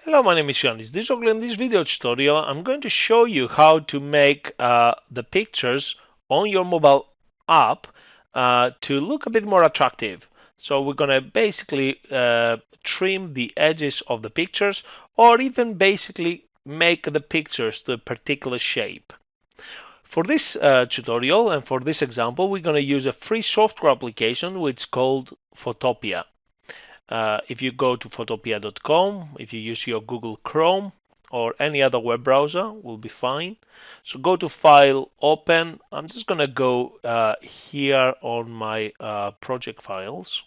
Hello, my name is Jan. In this video tutorial, I'm going to show you how to make the pictures on your mobile app to look a bit more attractive. So we're going to basically trim the edges of the pictures or even basically make the pictures to a particular shape. For this tutorial and for this example, we're going to use a free software application which is called Photopea. If you go to photopea.com, if you use your Google Chrome or any other web browser, will be fine. So go to File, Open. I'm just gonna go here on my project files.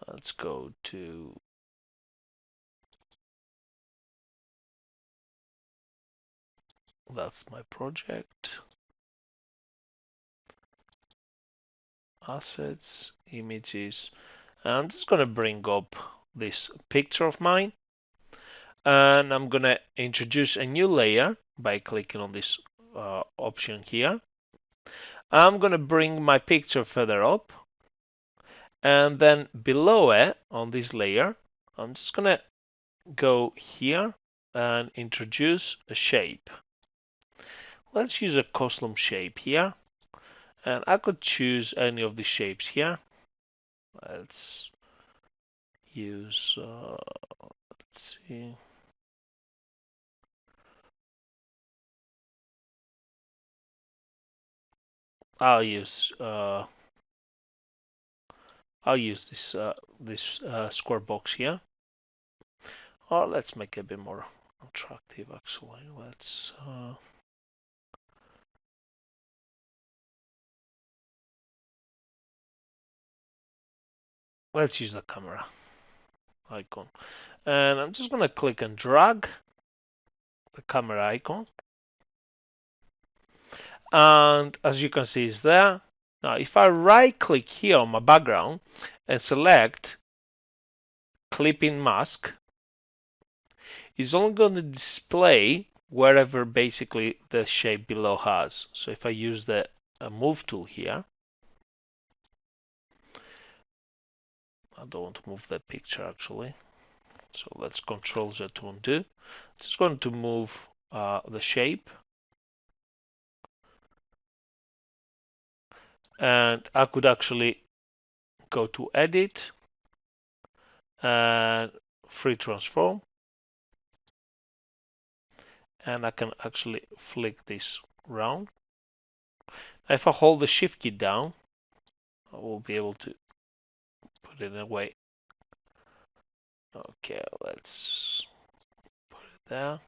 Let's go to that's my project. Assets, images. And I'm just gonna bring up this picture of mine. And I'm gonna introduce a new layer by clicking on this option here. I'm gonna bring my picture further up, and then below it on this layer, I'm just gonna go here and introduce a shape. Let's use a custom shape here, and I could choose any of the shapes here. Let's use let's see. I'll use uh, I'll use this square box here. Or let's make it a bit more attractive actually. Let's use the camera icon. And I'm just gonna click and drag the camera icon. And as you can see, it's there. Now, if I right click here on my background and select clipping mask, it's only going to display wherever basically the shape below has. So if I use the move tool here, I don't want to move the picture actually. So let's Control Z to undo. Just going to move the shape. And I could actually go to Edit and Free Transform. And I can actually flick this round. If I hold the Shift key down, I will be able to put it away. Okay, let's put it there.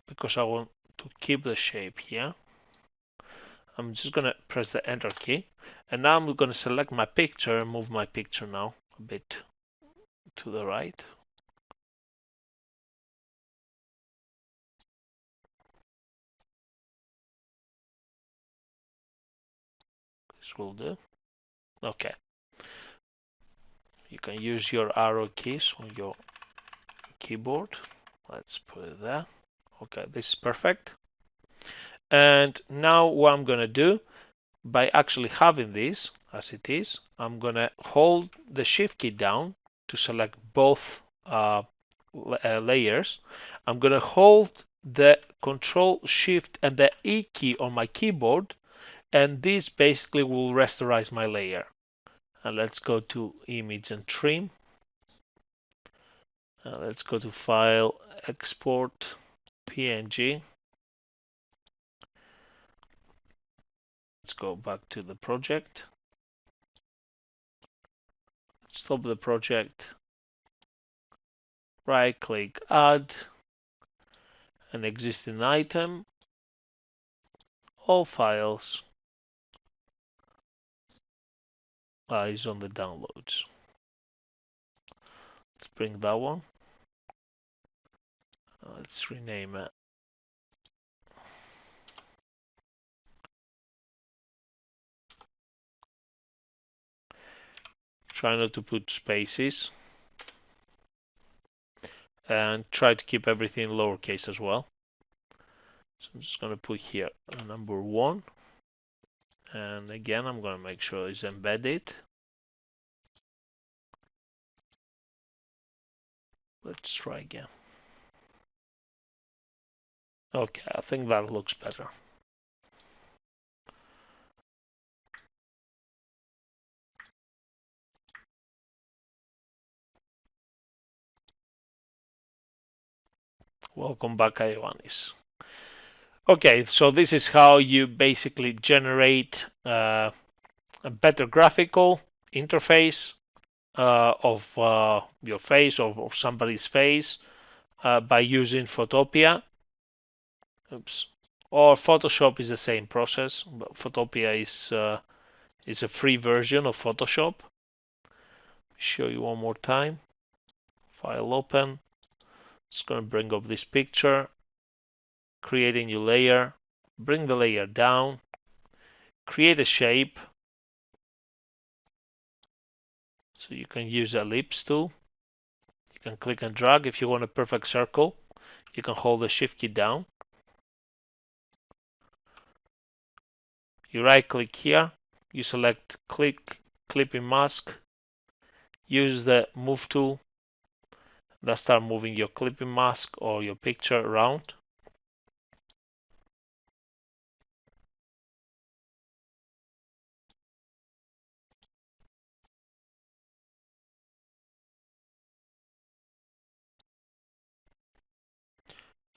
Because I want to keep the shape here, I'm just going to press the Enter key. And now I'm going to select my picture and move my picture now a bit to the right. This will do. Okay. You can use your arrow keys on your keyboard. Let's put it there. Okay, this is perfect. And now what I'm going to do, by actually having this as it is, I'm going to hold the Shift key down to select both layers. I'm going to hold the Control, Shift, and the E key on my keyboard, and this basically will rasterize my layer. And let's go to Image and Trim. Let's go to File, Export, PNG. Let's go back to the project. Stop the project. Right click, add an existing item, all files is on the downloads. Let's bring that one. Let's rename it. Try not to put spaces. and try to keep everything lowercase as well. So I'm just going to put here number 1, and again I'm going to make sure it's embedded. Let's try again. Okay, I think that looks better. Welcome back, Ioannis. Okay, so this is how you basically generate a better graphical interface of your face or of somebody's face by using Photopea. Oops. Or Photoshop is the same process, but Photopea is a free version of Photoshop. Show you one more time. File open. It's going to bring up this picture. Create a new layer. Bring the layer down. Create a shape. So you can use the ellipse tool. You can click and drag. If you want a perfect circle, you can hold the shift key down. You right click here. You select clipping mask. Use the move tool. Then start moving your clipping mask or your picture around.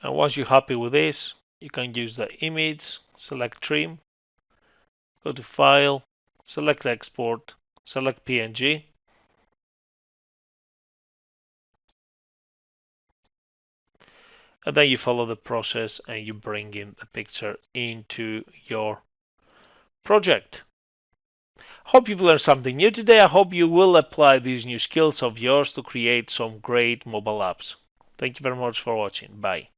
And once you're happy with this, you can use the image, select trim, go to file, select export, select PNG. And then you follow the process and you bring in the picture into your project. Hope you've learned something new today. I hope you will apply these new skills of yours to create some great mobile apps. Thank you very much for watching. Bye.